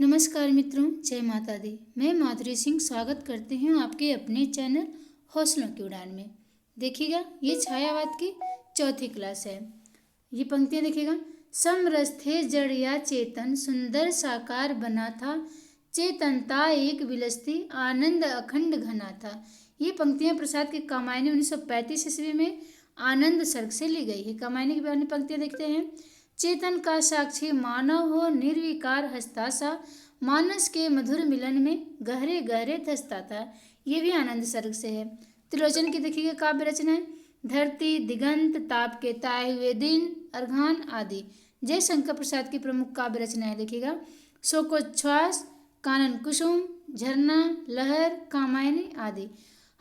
नमस्कार मित्रों, जय माता दी। मैं माधुरी सिंह स्वागत करती हूँ आपके अपने चैनल हौसलों की उड़ान में। देखिएगा, ये छायावाद की चौथी क्लास है। ये पंक्तियाँ देखिएगा। समरस थे जड़ या चेतन, सुंदर साकार बना था, चेतनता एक विलसती, आनंद अखंड घना था। ये पंक्तियाँ प्रसाद की कामायनी 1935 ईस्वी में आनंद सर्ग से ली गई है। कामायनी की अन्य पंक्तियाँ देखते हैं। चेतन का साक्षी मानव हो, निर्विकार हंसता सा, मानस के मधुर मिलन में गहरे गहरे धसता था। ये भी आनंद सर्ग से है। त्रिलोचन की देखिए काव्य रचनाएं। धरती दिगंत, ताप के ताए हुए दिन, अर्घान आदि। जय शंकर प्रसाद की प्रमुख काव्य रचनाएं देखिएगा। शोकोच्छ्वास, कानन कुसुम, झरना, लहर, कामायनी आदि।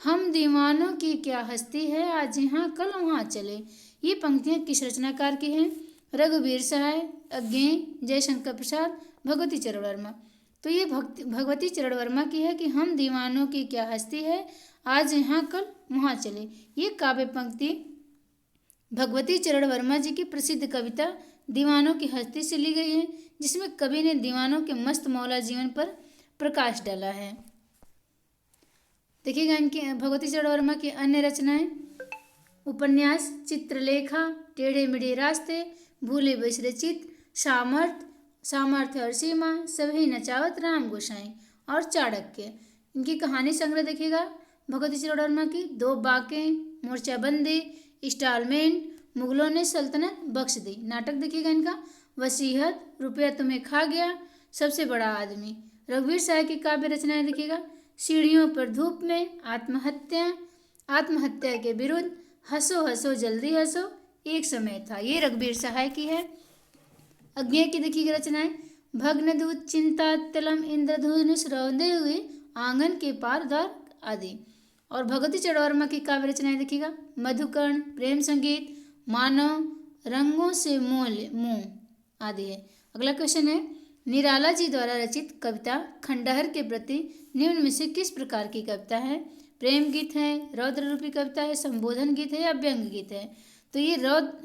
हम दीवानों की क्या हस्ती है, आज यहाँ कल वहाँ चले। ये पंक्तियाँ किस रचनाकार की हैं? रघुवीर सहाय, अज्ञेय, जयशंकर प्रसाद, भगवती चरण वर्मा। तो ये भगवती चरण वर्मा की है कि हम दीवानों की क्या हस्ती है, आज यहाँ कल वहाँ चले। ये काव्य पंक्ति भगवती चरण वर्मा जी की प्रसिद्ध कविता दीवानों की हस्ती से ली गई है, जिसमें कवि ने दीवानों के मस्त मौला जीवन पर प्रकाश डाला है। देखिएगा इनकी भगवती चरण वर्मा की अन्य रचनाएं। उपन्यास चित्रलेखा, टेढ़े मेढ़े रास्ते, भूले बिसरे चित, सामर्थ्य और सीमा, सभी नचावत राम गोसाई और चाणक्य। इनकी कहानी संग्रह देखिएगा। भगवती चरण वर्मा की दो बाकें, मोर्चाबंदी, इंस्टॉलमेंट, मुगलों ने सल्तनत बख्श दी। नाटक देखिएगा इनका। वसीयत, रुपया तुम्हें खा गया, सबसे बड़ा आदमी। रघुवीर साय की काव्य रचनाएं देखिएगा। सीढ़ियों पर धूप में, आत्महत्या के विरुद्ध, हंसो हंसो जल्दी हंसो, एक समय था। ये रघुवीर सहाय की है। अज्ञेय की देखिएगा रचनाएं। भग्नदूत, चिंता, तिलम, इंद्रधनुष रौंदे हुए, आंगन के पार द्वार आदि। और भगवती चरण वर्मा की काव्य रचनाएं देखिएगा। मधुकर्ण, प्रेम संगीत, मानव, रंगों से मोह आदि है। अगला क्वेश्चन है, निराला जी द्वारा रचित कविता खंडहर के प्रति निम्न में से किस प्रकार की कविता है? प्रेम गीत है, रौद्र रूपी कविता है, संबोधन गीत है या व्यंग गीत है? तो ये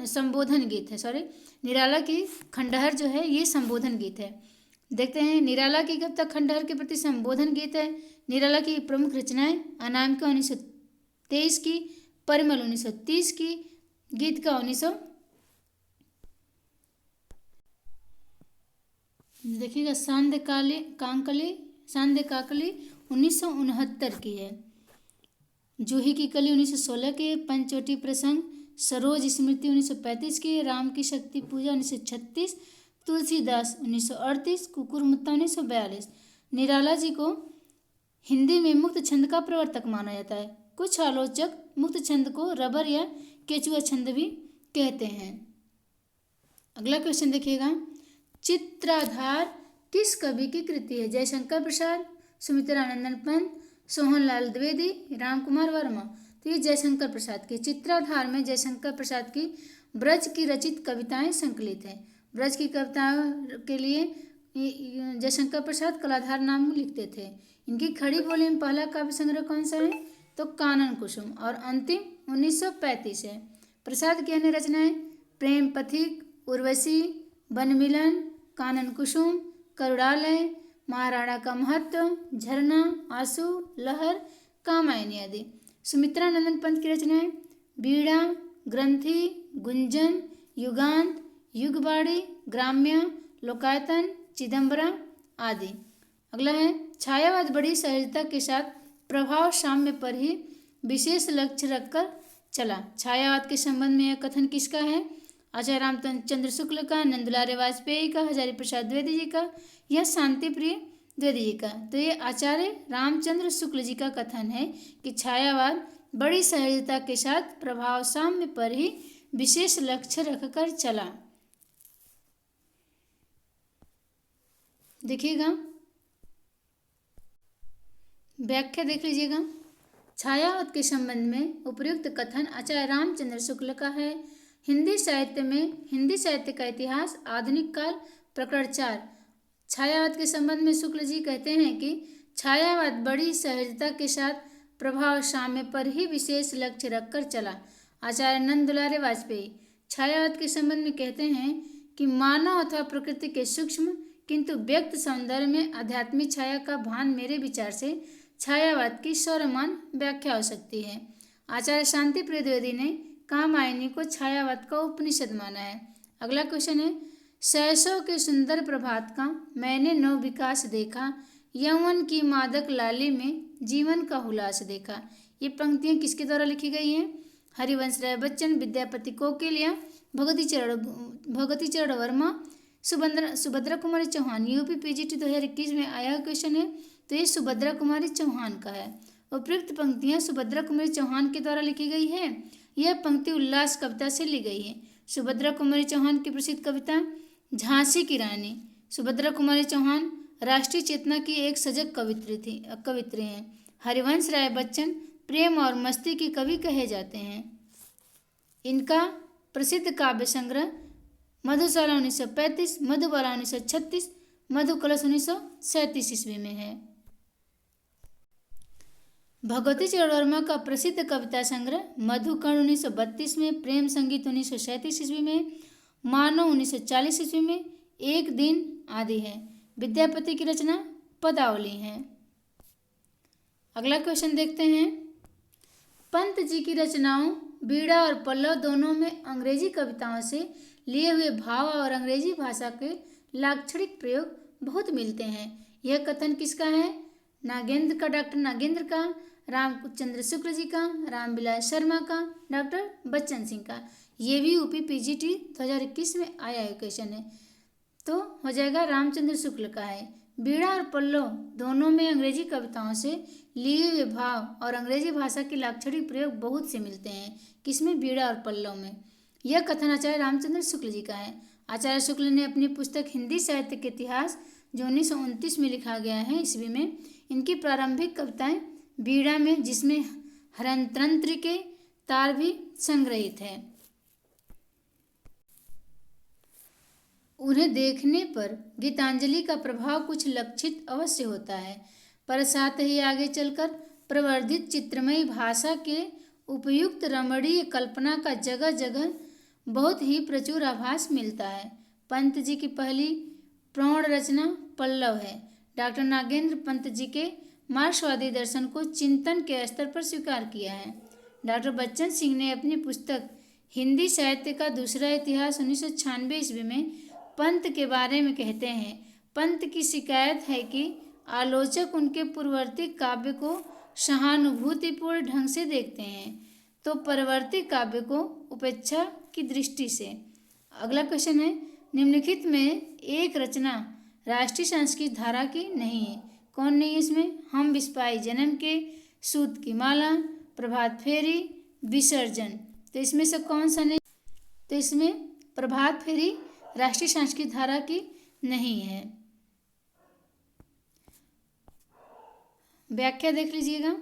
संबोधन गीत है। निराला की खंडहर जो है ये संबोधन गीत है। देखते हैं निराला की कविता खंडहर के प्रति संबोधन गीत है। निराला की प्रमुख रचनाएं अनामिका 1923 की, परिमल 1930 की, गीत का 1900 देखिएगा सांध्य काकली 1969 की है। जूही की कली 1916 के, पंचवटी प्रसंग, सरोज स्मृति 1935 की, राम की शक्ति पूजा 1936, तुलसीदास 1938, कुकुरमुत्ता 1942। निराला जी को हिंदी में मुक्त छंद का प्रवर्तक माना जाता है। कुछ आलोचक मुक्त छंद को रबर या केचुआ छंद भी कहते हैं। अगला क्वेश्चन देखिएगा। चित्राधार किस कवि की कृति है? जयशंकर प्रसाद, सुमित्रानंदन पंत, सोहनलाल द्विवेदी, रामकुमार वर्मा। तो ये जयशंकर प्रसाद की। चित्राधार में जयशंकर प्रसाद की ब्रज की रचित कविताएं संकलित हैं। ब्रज की कविताओं के लिए जयशंकर प्रसाद कलाधार नाम लिखते थे। इनकी खड़ी बोली में पहला काव्य संग्रह कौन सा है? तो कानन कुसुम, और अंतिम 1935 है। प्रसाद की अन्य रचनाएं प्रेम पथिक, उर्वशी, वनमिलन, कानन कुसुम, करुणालय, महाराणा का महत्व, झरना, आंसू, लहर, कामायनी आदि। सुमित्रानंदन पंत की रचनाएं बीड़ा, ग्रंथि, गुंजन, युगांत, युगबाड़ी, ग्राम्य, लोकायतन, चिदम्बरा आदि। अगला है छायावाद बड़ी सहजता के साथ प्रभाव साम्य पर ही विशेष लक्ष्य रखकर चला। छायावाद के संबंध में यह कथन किसका है? आचार्य रामचंद्र शुक्ल का, नंदलाल वाजपेयी का, हजारी प्रसाद द्विवेदी जी का या शांति प्रिय द्विवेदी जी का? तो ये आचार्य रामचंद्र शुक्ल जी का कथन है कि छायावाद बड़ी सहजता के साथ प्रभाव साम्य पर ही विशेष लक्ष्य रखकर चला। देखिएगा व्याख्या देख लीजिएगा। छायावाद के संबंध में उपयुक्त कथन आचार्य रामचंद्र शुक्ल का है। हिंदी साहित्य का इतिहास, आधुनिक काल, प्रकरण 4। छायावाद के संबंध में शुक्ल जी कहते हैं कि छायावाद बड़ी सहजता के साथ प्रभाव साम्य पर ही विशेष लक्ष्य रखकर चला। आचार्य नंदलाल वाजपेयी छायावाद के संबंध में कहते हैं कि मानव अथवा प्रकृति के सूक्ष्म किंतु व्यक्त सौंदर्य में आध्यात्मिक छाया का भान मेरे विचार से छायावाद की सर्वमान व्याख्या हो सकती है। आचार्य शांति प्रिय द्विवेदी ने कामायनी को छायावाद का उपनिषद माना है। अगला क्वेश्चन है, शैशव के सुंदर प्रभात का मैंने नव विकास देखा, यौवन की मादक लाली में जीवन का हुलास देखा। ये पंक्तियाँ किसके द्वारा लिखी गई हैं? हरिवंश राय बच्चन, विद्यापति कोकिलिया, भगवती चरण वर्मा, सुभद्रा कुमारी चौहान। यूपी पीजीटी 2021 में आया क्वेश्चन है, तो ये सुभद्रा कुमारी चौहान का है। उपयुक्त पंक्तियाँ सुभद्रा कुमारी चौहान के द्वारा लिखी गई है। यह पंक्ति उल्लास कविता से ली गई है। सुभद्रा कुमारी चौहान की प्रसिद्ध कविता झांसी की रानी। सुभद्रा कुमारी चौहान राष्ट्रीय चेतना की एक सजग कवित्री हैं। हरिवंश राय बच्चन प्रेम और मस्ती के कवि कहे जाते हैं। इनका प्रसिद्ध काव्य संग्रह मधुशाला 1935, मधुबाला 1936, मधुकलश 1937 ईस्वी में है। भगवती चरण वर्मा का प्रसिद्ध कविता संग्रह मधुकर्ण 1932 में, प्रेम संगीत 1937 ईस्वी में, मानव 1940 ईस्वी में, एक दिन आदि है। विद्यापति की रचना पदावली है। अगला क्वेश्चन देखते हैं, पंत जी की रचनाओं बीड़ा और पल्लव दोनों में अंग्रेजी कविताओं से लिए हुए भाव और अंग्रेजी भाषा के लाक्षणिक प्रयोग बहुत मिलते हैं। यह कथन किसका है? नागेंद्र का, डॉक्टर नागेंद्र का, रामचंद्र शुक्ल जी का, रामविलास शर्मा का, डॉक्टर बच्चन सिंह का। ये भी यूपी पीजीटी 2021 में आया क्वेश्चन है, तो हो जाएगा रामचंद्र शुक्ल का है। बीड़ा और पल्लव दोनों में अंग्रेजी कविताओं से लिए हुए भाव और अंग्रेजी भाषा के लाक्षणिक प्रयोग बहुत से मिलते हैं। किसमें? बीड़ा और पल्लव में। यह कथन आचार्य रामचंद्र शुक्ल जी का है। आचार्य शुक्ल ने अपनी पुस्तक हिंदी साहित्य के इतिहास जो 1929 में लिखा गया है ईस्वी में, इनकी प्रारंभिक कविताएं बीड़ा में, जिसमें हरतंत्र के तार भी संग्रहित है। उन्हें देखने पर गीतांजलि का प्रभाव कुछ लक्षित अवश्य होता है, पर साथ ही आगे चलकर प्रवर्धित चित्रमयी भाषा के उपयुक्त रमणीय कल्पना का जगह जगह बहुत ही प्रचुर आभास मिलता है। पंत जी की पहली प्रौढ़ रचना पल्लव है। डॉक्टर नागेंद्र पंत जी के मार्क्सवादी दर्शन को चिंतन के स्तर पर स्वीकार किया है। डॉक्टर बच्चन सिंह ने अपनी पुस्तक हिंदी साहित्य का दूसरा इतिहास 1996 ईस्वी में पंत के बारे में कहते हैं, पंत की शिकायत है कि आलोचक उनके पूर्ववर्ती काव्य को सहानुभूतिपूर्ण ढंग से देखते हैं, तो परवर्ती काव्य को उपेक्षा की दृष्टि से। अगला क्वेश्चन है, निम्नलिखित में एक रचना राष्ट्रीय संस्कृत धारा की नहीं है। कौन नहीं है इसमें? हम बिस्पाई जन्म के, सूत की माला, प्रभात फेरी, विसर्जन। तो इसमें से कौन सा नहीं? तो इसमें प्रभात फेरी राष्ट्रीय संस्कृत धारा की नहीं है। व्याख्या देख लीजिएगा।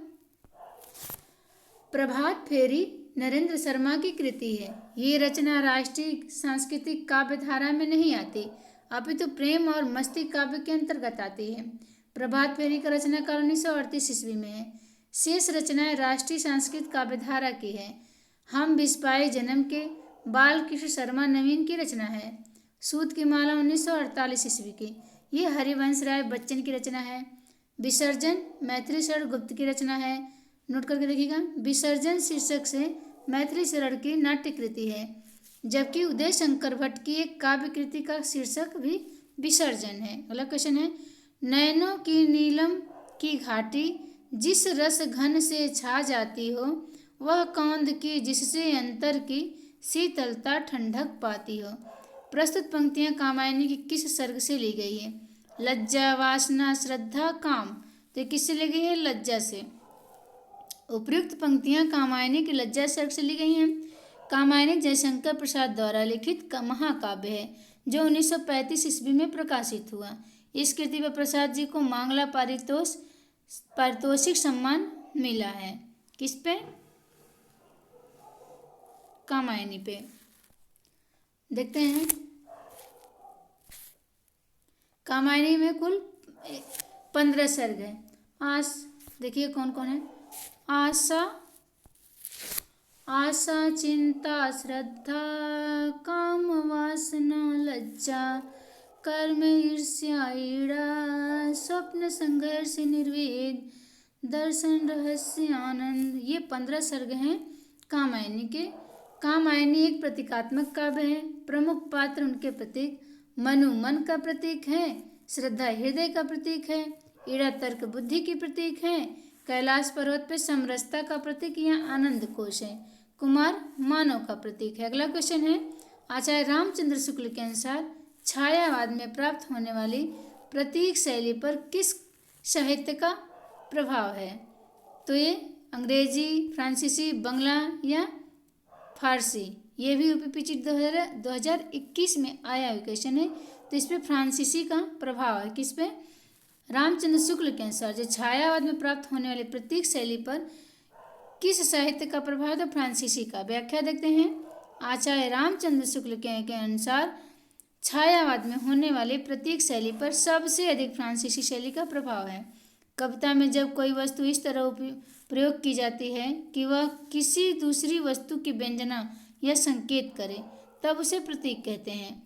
प्रभात फेरी नरेंद्र शर्मा की कृति है। ये रचना राष्ट्रीय सांस्कृतिक काव्य धारा में नहीं आती, अपितु प्रेम और मस्ती काव्य के अंतर्गत आती है। प्रभात फेरी का रचना काल 1938 ईस्वी में है। शेष रचनाएं राष्ट्रीय संस्कृत काव्य धारा की है। हम बिस्पाई जन्म के बालकृष्ण शर्मा नवीन की रचना है। सूत की माला 1948 ईस्वी की, ये हरिवंश राय बच्चन की रचना है। विसर्जन मैथिली शरण गुप्त की रचना है। नोट करके देखिएगा, विसर्जन शीर्षक से मैथिली शरण की नाट्य कृति है, जबकि उदय शंकर भट्ट की एक काव्य कृति का शीर्षक भी विसर्जन है। अगला क्वेश्चन है, नैनों की नीलम की घाटी जिस रस घन से छा जाती हो, वह कौंद की जिससे अंतर की शीतलता ठंडक पाती हो। प्रस्तुत पंक्तियां कामायनी की किस सर्ग से ली गई है? लज्जा, वासना, श्रद्धा, काम। तो किससे ली गई है? लज्जा से। उपयुक्त पंक्तियां कामायनी की लज्जा सर्ग से ली गई हैं। कामायनी जयशंकर प्रसाद द्वारा लिखित महाकाव्य है, जो 1935 ईस्वी में प्रकाशित हुआ। इस कृति पर प्रसाद जी को मांगला पारितोषिक सम्मान मिला है। किस पे? कामायनी पे। देखते हैं, कामायनी में कुल 15 सर्ग है। देखिए कौन कौन है। आशा, चिंता, श्रद्धा, काम, वासना, लज्जा, कर्म ईर्ष्या ईड़ा स्वप्न संघर्ष निर्वेद दर्शन रहस्य आनंद। ये 15 सर्ग हैं कामायनी के। कामायनी एक प्रतीकात्मक काव्य है। प्रमुख पात्र उनके प्रतीक मनु मन का प्रतीक है, श्रद्धा हृदय का प्रतीक है, ईड़ा तर्क बुद्धि की प्रतीक है, कैलाश पर्वत पे समरसता का प्रतीक या आनंद कोश है, कुमार मानव का प्रतीक है। अगला क्वेश्चन है, आचार्य रामचंद्र शुक्ल के अनुसार छायावाद में प्राप्त होने वाली प्रतीक शैली पर किस साहित्य का प्रभाव है? तो ये अंग्रेजी, फ्रांसीसी, बंगला या फारसी। ये भी यूपीपीसी 2021 में आया हुआ क्वेश्चन है। तो इस पर फ्रांसीसी का प्रभाव है। किस पे? रामचंद्र शुक्ल के अनुसार जो छायावाद में प्राप्त होने वाली प्रतीक शैली पर किस साहित्य का प्रभाव है? तो फ्रांसीसी का। व्याख्या देखते हैं। आचार्य रामचंद्र शुक्ल के अनुसार छायावाद में होने वाली प्रतीक शैली पर सबसे अधिक फ्रांसीसी शैली का प्रभाव है। कविता में जब कोई वस्तु इस तरह प्रयोग की जाती है कि वह किसी दूसरी वस्तु की व्यंजना या संकेत करे, तब उसे प्रतीक कहते हैं।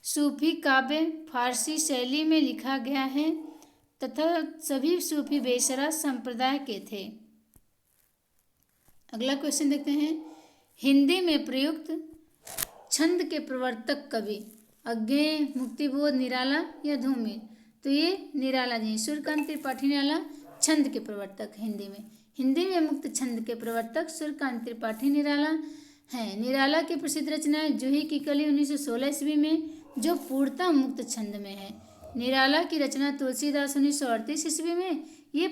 सूफी काव्य फारसी शैली में लिखा गया है तथा सभी सूफी बेसरा संप्रदाय के थे। अगला क्वेश्चन देखते हैं। हिंदी में प्रयुक्त छंद के प्रवर्तक कवि अज्ञेय, मुक्तिबोध, निराला या धूमिल? तो ये निराला जी, सूर्यकांत त्रिपाठी निराला छंद के प्रवर्तक हिंदी में मुक्त छंद के प्रवर्तक सूर्यकांत त्रिपाठी निराला हैं। निराला की प्रसिद्ध रचनाएं जूही की कली 1916 ईस्वी में जो पूर्णतः मुक्त छंद में है। निराला की रचना तुलसीदास 1938 ईस्वी में ये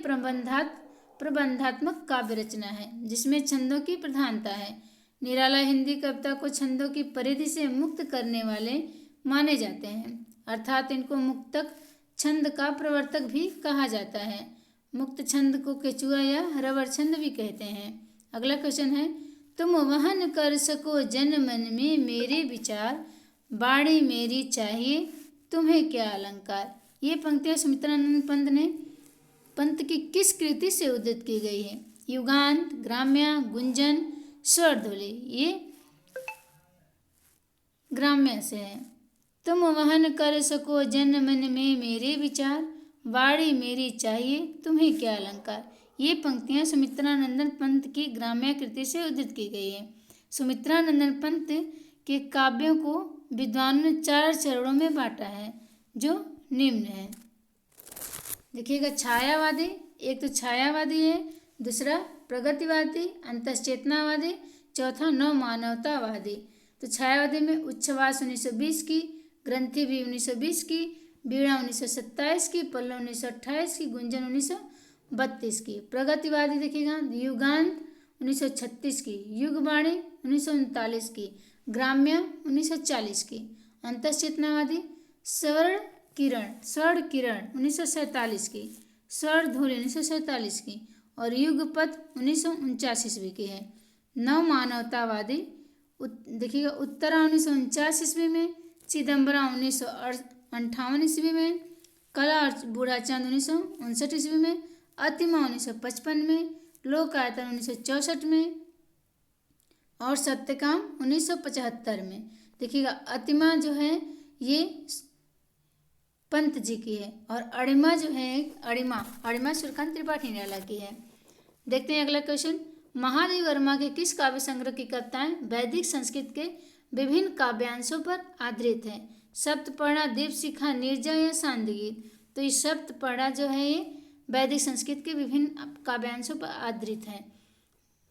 प्रबंधात्मक काव्य रचना है जिसमें छंदों की प्रधानता है। निराला हिंदी कविता को छंदों की परिधि से मुक्त करने वाले माने जाते हैं, अर्थात इनको मुक्तक छंद का प्रवर्तक भी कहा जाता है। मुक्त छंद को केचुआ या रबर छंद भी कहते हैं। अगला क्वेश्चन है, तुम वहन कर सको जन मन में मेरे विचार, बाणी मेरी चाहिए तुम्हें क्या अलंकार? ये पंक्तियां सुमित्रानंद पंत की किस कृति से उद्धृत की गई है? युगांत, ग्राम्या, गुंजन, स्वरध्वनि। ये ग्राम्य से है। तुम वहन कर सको जन मन में मेरे विचार, वाणी मेरी चाहिए तुम्हें क्या अलंकार? ये पंक्तियां सुमित्रानंदन पंत की ग्राम्य कृति से उद्धृत की गई है। सुमित्रानंदन पंत के काव्यों को विद्वानों ने 4 चरणों में बांटा है जो निम्न है। देखिएगा, छायावादी, एक तो छायावादी है, दूसरा प्रगतिवादी, अंतश्चेतनावादी, चौथा नव मानवतावादी। तो छायावादी में उच्छ्वास 1920 की, ग्रंथि भी 1920 की, वीणा 1927 की, पल्लव 1928 की, गुंजन 1932 की। प्रगतिवादी देखिएगा, युगांत 1936 की, युगवाणी 1939 की, ग्राम्य 1940 की। अंतश्चेतनावादी स्वर्ण किरण 1947 की, स्वरधूलि 1947 की और युगपथ 1949 ईस्वी की है। नव मानवतावादी देखिएगा, उत्तरा 1949 ईस्वी में, चिदम्बरा 1958 ईस्वी में, कला और बूढ़ा चांद 1959 ईस्वी में, अतिमा 1955 में, लोकायतन 1964 में और सत्यकाम 1975 में। देखिएगा, अतिमा जो है ये पंत जी की है और अणिमा जो है अणिमा सूर्यकांत त्रिपाठी निराला की है। देखते हैं अगला क्वेश्चन। महादेव वर्मा के किस काव्य संग्रह की कविताएं वैदिक संस्कृत के विभिन्न काव्यांशों पर आधारित हैं? सप्तपर्णा, दीपशिखा, नीरजा या सांदगीत? तो ये सप्तपर्णा जो है ये वैदिक संस्कृत के विभिन्न काव्यांशों पर आधारित है।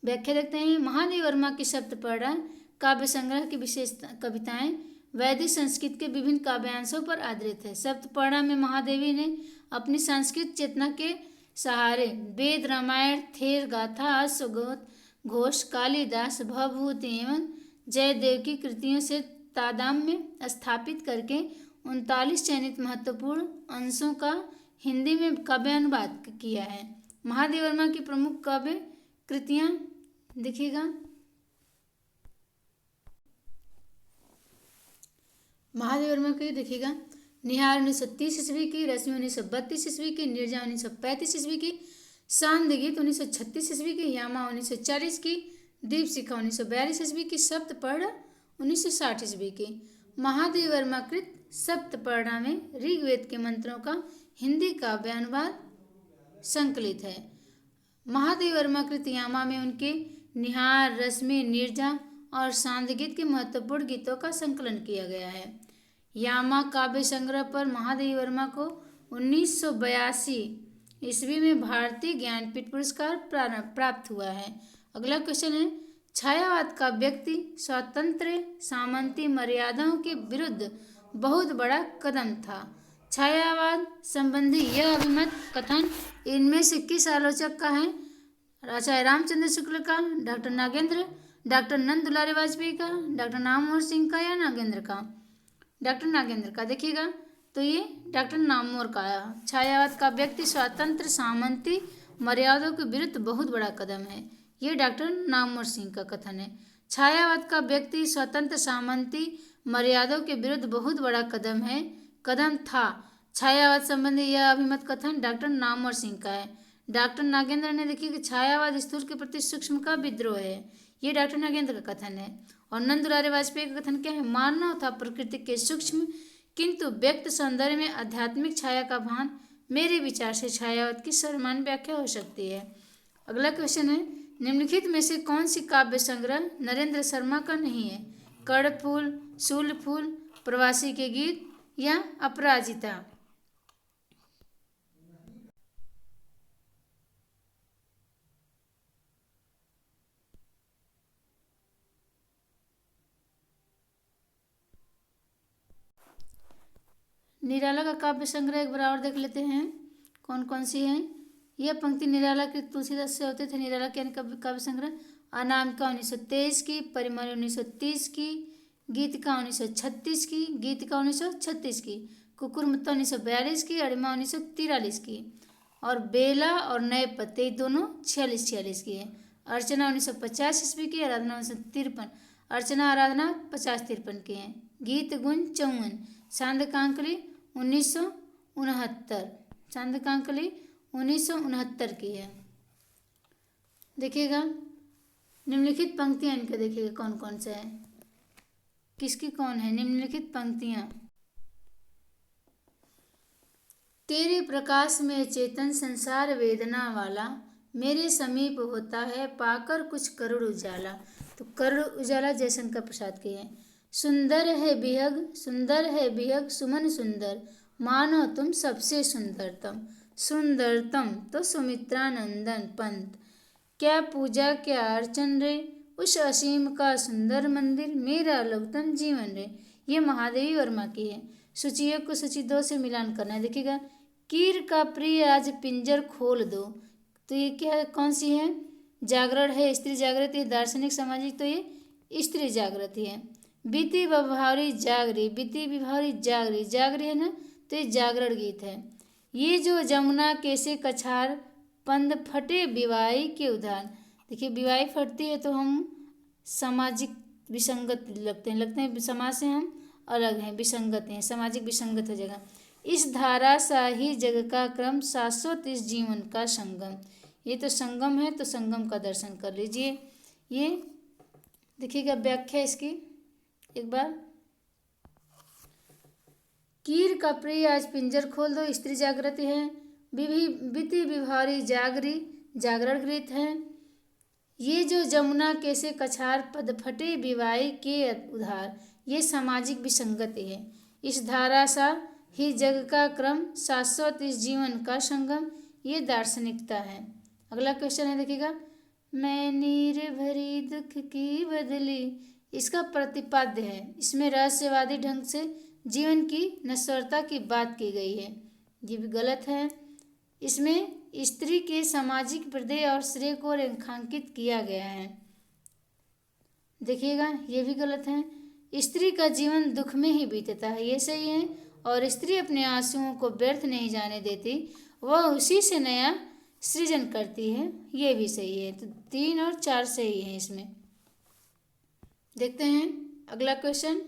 व्याख्या देखते हैं। महादेव वर्मा की सप्तपर्णा काव्य संग्रह की विशेष कविताएं वैदिक संस्कृत के विभिन्न काव्यांशों पर आधारित है। सप्तपर्णा में महादेवी ने अपनी सांस्कृतिक चेतना के सहारे वेद, रामायण, थेर, गाथा, अश्वघोष घोष, कालिदास, भवभूति एवं जयदेव की कृतियों से तादात्म्य स्थापित करके 39 चयनित महत्वपूर्ण अंशों का हिंदी में काव्यानुवाद किया है। महादेव वर्मा की प्रमुख काव्य कृतियाँ देखिएगा। महादेव वर्मा की देखिएगा, निहार 1930 ईस्वी की, रश्मि 1932 ईस्वी की, नीरजा 1935 ईस्वी की, सांदगीत 1936 ईस्वी की, यामा 1940 की, दीपशिखा 1942 ईस्वी की, सप्तपर्णा 1960 ईस्वी की। महादेव वर्मा कृत सप्तपर्णा में ऋग्वेद के मंत्रों का हिंदी काव्यानुवाद संकलित है। महादेव वर्मा कृत यामा में उनके निहार, रश्मि, नीरजा और सांध्य गीत के महत्वपूर्ण गीतों का संकलन किया गया है। यामा काव्य संग्रह पर महादेव वर्मा को 1982 ईस्वी में भारतीय ज्ञानपीठ पुरस्कार प्राप्त हुआ है। अगला क्वेश्चन है, छायावाद का व्यक्ति स्वतंत्र सामंती मर्यादाओं के विरुद्ध बहुत बड़ा कदम था। छायावाद संबंधी यह अभिमत कथन इनमें से किस आलोचक का है? आचार्य रामचंद्र शुक्ल का, डॉक्टर नागेंद्र, डॉक्टर नंद दुलारी वाजपेयी का, डॉक्टर नामवर सिंह का या नागेंद्र का? डॉक्टर नागेंद्र का। देखिएगा तो ये डॉक्टर नामवर का आया। छायावाद का व्यक्ति स्वतंत्र सामंती मर्यादाओं के विरुद्ध बहुत बड़ा कदम है, ये डॉक्टर नामवर सिंह का कथन है। छायावाद का व्यक्ति स्वतंत्र सामंती मर्यादाओं के विरुद्ध बहुत बड़ा कदम था। छायावाद संबंधी यह अभिमत कथन डॉक्टर नामवर सिंह का है। डॉक्टर नागेंद्र ने देखिए कि छायावाद स्थूल के प्रति सूक्ष्म का विद्रोह है, ये डॉक्टर नागेंद्र का कथन है। और नंद दुलारी वाजपेयी का कथन क्या है? मानव था प्रकृति के सूक्ष्म किंतु व्यक्त सौंदर्य में आध्यात्मिक छाया का भान। मेरे विचार से छायावाद की सर्वमान्य व्याख्या हो सकती है। अगला क्वेश्चन है, निम्नलिखित में से कौन सी काव्य संग्रह नरेंद्र शर्मा का नहीं है? कर्णफूल, शूलफूल, प्रवासी के गीत या अपराजिता? निराला का काव्य संग्रह एक बार और देख लेते हैं कौन कौन सी हैं। यह पंक्ति निराला के तुलसीदास से होते थे। निराला के काव्य संग्रह अनामिका 1923 की, परिमल 1930 की, गीतिका 1936 की, गीतिका 1936 की, कुकुरमुत्ता 1942 की, अरिमा 1943 की, और बेला और नए पत्ते दोनों 46 की है। अर्चना 1950 ईस्वी की, आराधना 1953, अर्चना आराधना 50-53 की है। गीत गुंज 54, सांध्य 1969, सांध्य 1969 की है। देखिएगा निम्नलिखित पंक्तियां इनके देखिएगा कौन कौन से है, किसकी कौन है निम्नलिखित पंक्तियां। तेरे प्रकाश में चेतन संसार वेदना वाला, मेरे समीप होता है पाकर कुछ करुण उजाला। तो करुण उजाला जयशंकर प्रसाद की है। सुंदर है बिहग सुमन सुंदर, मानो तुम सबसे सुंदरतम तो सुमित्रानंदन पंत। क्या पूजा क्या अर्चन रे, उस असीम का सुंदर मंदिर, मेरा लघुतम जीवन रे। ये महादेवी वर्मा की है। सूची 1 को सूची 2 से मिलान करना है। देखिएगा, कीर का प्रिय आज पिंजर खोल दो, तो ये क्या कौन सी है? जागरण है, स्त्री जागृति है, दार्शनिक सामाजिक, तो ये स्त्री जागृति है। बीती विभावरी जागरी है ना, तो ये जागरण गीत है। ये जो जमुना कैसे कछार पंद फटे विवाही के उधार। देखिए विवाही फटती है तो हम सामाजिक विसंगत लगते हैं समाज से हम अलग हैं, विसंगत हैं, सामाजिक विसंगत हो जाएगा। इस धारा सा ही जग का क्रम, शाश्वत इस जीवन का संगम। ये तो संगम है, तो संगम का दर्शन कर लीजिए। ये देखिएगा व्याख्या इसकी एक बार। कीर का प्रिय आज पिंजर खोल दो, स्त्री जागृति है। बीती विभारी जागरण गीत है। ये जो जमुना कैसे कछार पद फटे विवाही के उधार, ये सामाजिक विसंगति है। इस धारा सा ही जग का क्रम, शाश्वत इस जीवन का संगम, ये दार्शनिकता है। अगला क्वेश्चन है देखिएगा, मैं नीर भरी दुख की बदली, इसका प्रतिपाद्य है। इसमें रहस्यवादी ढंग से जीवन की नश्वरता की बात की गई है, ये भी गलत है। इसमें स्त्री के सामाजिक प्रदेय और श्रेय को रेखांकित किया गया है। देखिएगा ये भी गलत है। स्त्री का जीवन दुख में ही बीतता है, ये सही है। और स्त्री अपने आंसुओं को व्यर्थ नहीं जाने देती, वह उसी से नया सृजन करती है, ये भी सही है। तो 3 और 4 सही है इसमें। देखते हैं अगला क्वेश्चन,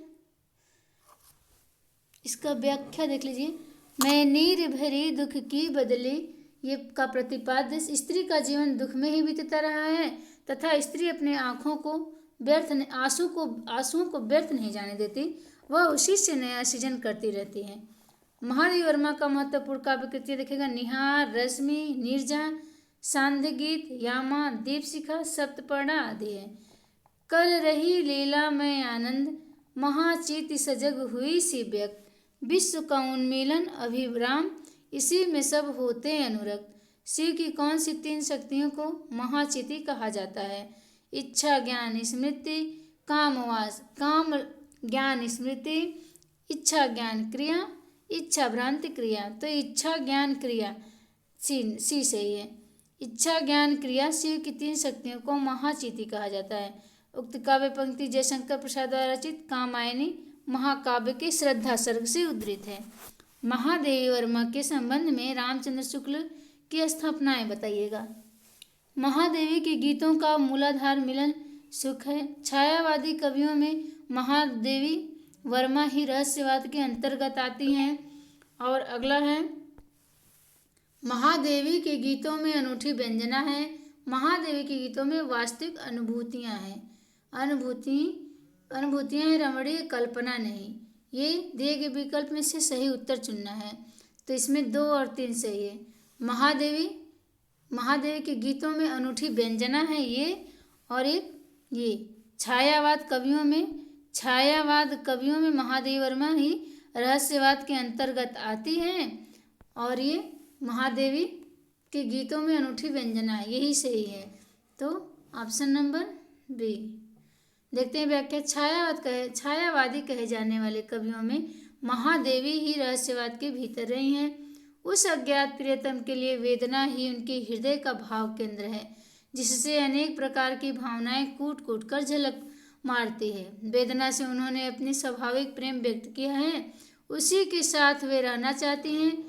इसका व्याख्या देख लीजिए। मैं नीर भरी दुख की बदली, ये का प्रतिपाद्य, स्त्री का जीवन दुख में ही बीतता रहा है तथा स्त्री अपने आंसुओं को व्यर्थ नहीं जाने देती, वह उसी से नया सृजन करती रहती है। महादेवी वर्मा का महत्वपूर्ण काव्य कृतियाँ देखिएगा निहार, रश्मि, नीरजा, सांध्य गीत, यामा, दीपशिखा, सप्तपर्णा आदि है। कल रही लीला में आनंद, महाचित सजग हुई सी व्यक्त, विश्व का उन्मीलन अभिराम, इसी में सब होते अनुरक्त। शिव की कौन सी 3 शक्तियों को महाचिति कहा जाता है? इच्छा ज्ञान स्मृति कामवास, काम ज्ञान स्मृति, इच्छा ज्ञान क्रिया, इच्छा भ्रांति क्रिया। तो इच्छा ज्ञान क्रिया सी सही है। इच्छा ज्ञान क्रिया शिव की 3 शक्तियों को महाचिति कहा जाता है। उक्त काव्य पंक्ति जयशंकर प्रसाद द्वारा रचित कामायनी महाकाव्य के श्रद्धा सर्ग से उद्धृत है। महादेवी वर्मा के संबंध में रामचंद्र शुक्ल की स्थापनाएं बताइएगा। महादेवी के गीतों का मूलाधार मिलन सुख है। छायावादी कवियों में महादेवी वर्मा ही रहस्यवाद के अंतर्गत आती हैं। और अगला है महादेवी के गीतों में अनूठी व्यंजना है। महादेवी के गीतों में वास्तविक अनुभूतियाँ हैं। अनुभूतियाँ हैं, रमणीय कल्पना नहीं। ये दिए गए विकल्प में से सही उत्तर चुनना है। तो इसमें 2 और 3 सही है। महादेवी के गीतों में अनूठी व्यंजना है ये, और एक ये छायावाद कवियों में महादेवी वर्मा ही रहस्यवाद के अंतर्गत आती हैं, और ये महादेवी के गीतों में अनूठी व्यंजना है, यही सही है। तो ऑप्शन नंबर बी। देखते हैं व्याख्या। छायावादी कहे जाने वाले कवियों में महादेवी ही रहस्यवाद के भीतर रही हैं। उस अज्ञात प्रियतम के लिए वेदना ही उनके हृदय का भाव केंद्र है, जिससे अनेक प्रकार की भावनाएं कूट कूट कर झलक मारती है। वेदना से उन्होंने अपनी स्वाभाविक प्रेम व्यक्त किया है, उसी के साथ वे रहना चाहती हैं।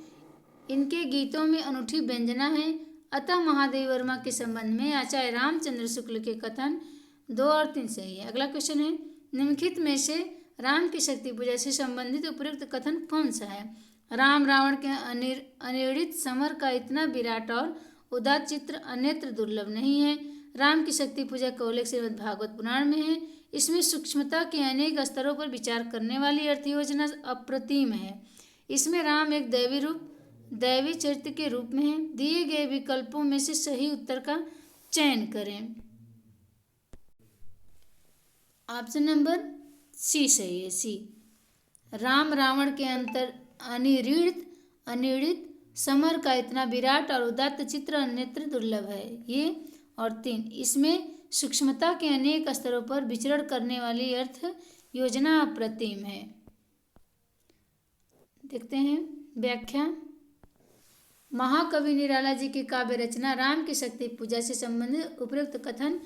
इनके गीतों में अनूठी व्यंजना है। अतः महादेवी वर्मा के संबंध में आचार्य रामचंद्र शुक्ल के कथन 2 और 3 सही है। अगला क्वेश्चन है निम्नलिखित में से राम की शक्ति पूजा से संबंधित उपयुक्त कथन कौन सा है? राम रावण के अनिर्णित समर का इतना विराट और उदात्त चित्र अन्यत्र दुर्लभ नहीं है। राम की शक्ति पूजा का उल्लेख श्रीमद् भागवत पुराण में है। इसमें सूक्ष्मता के अनेक स्तरों पर विचार करने वाली अर्थ योजना अप्रतिम है। इसमें राम एक दैवी चरित्र के रूप में है। दिए गए विकल्पों में से सही उत्तर का चयन करें। ऑप्शन नंबर सी सही है। सी राम रावण के अनिर्णित समर का इतना विराट और उदात्त चित्र अन्यत्र दुर्लभ है। ये और 3 इसमें सूक्ष्मता के अनेक स्तरों पर विचरण करने वाली अर्थ योजना अप्रतिम है। देखते हैं व्याख्या। महाकवि निराला जी की काव्य रचना राम की शक्ति पूजा से संबंधित उपयुक्त कथन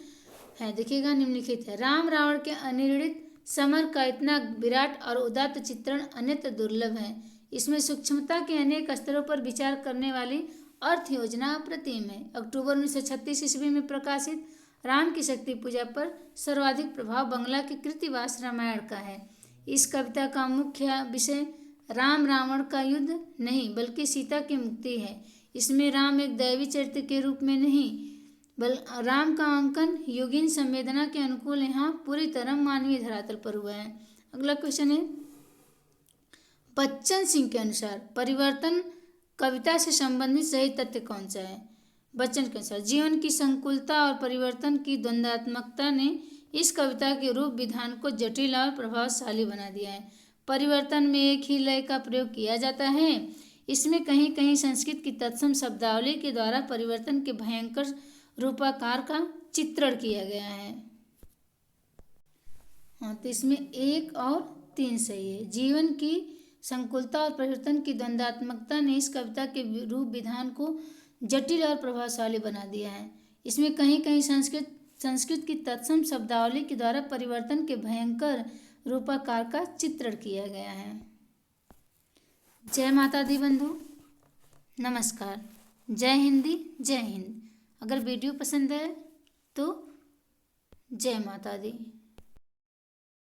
है। देखिएगा निम्नलिखित है। राम रावण के अनिर्णित समर का इतना विराट और उदात्त चित्रण अन्यत्र दुर्लभ है। इसमें सूक्ष्मता के अनेक स्तरों पर विचार करने वाली अर्थ योजना अप्रतिम है। अक्टूबर 1936 ईस्वी में प्रकाशित राम की शक्ति पूजा पर सर्वाधिक प्रभाव बंगला के कृतिवास रामायण का है। इस कविता का मुख्य विषय राम रावण का युद्ध नहीं बल्कि सीता की मुक्ति है। इसमें राम एक दैवी चरित्र के रूप में नहीं राम का अंकन योगिन संवेदना के अनुकूल यहाँ पूरी तरह मानवीय धरातल पर हुआ है। अगला क्वेश्चन है बच्चन सिंह के अनुसार परिवर्तन कविता से संबंधित सही तथ्य कौन सा है? बच्चन के अनुसार जीवन की संकुलता और परिवर्तन की द्वंद्वात्मकता ने इस कविता के रूप विधान को जटिल और प्रभावशाली बना दिया है। परिवर्तन में एक ही लय का प्रयोग किया जाता है। इसमें कहीं कहीं संस्कृत की तत्सम शब्दावली के द्वारा परिवर्तन के भयंकर रूपाकार का चित्रण किया गया है। हाँ, तो इसमें 1 और 3 सही है। जीवन की संकुलता और परिवर्तन की द्वंद्वात्मकता ने इस कविता के रूप विधान को जटिल और प्रभावशाली बना दिया है। इसमें कहीं कहीं संस्कृत की तत्सम शब्दावली के द्वारा परिवर्तन के भयंकर रूपाकार का चित्रण किया गया है। जय माता दी बंधु, नमस्कार। जय हिंदी, जय हिंद। अगर वीडियो पसंद है तो जय माता दी।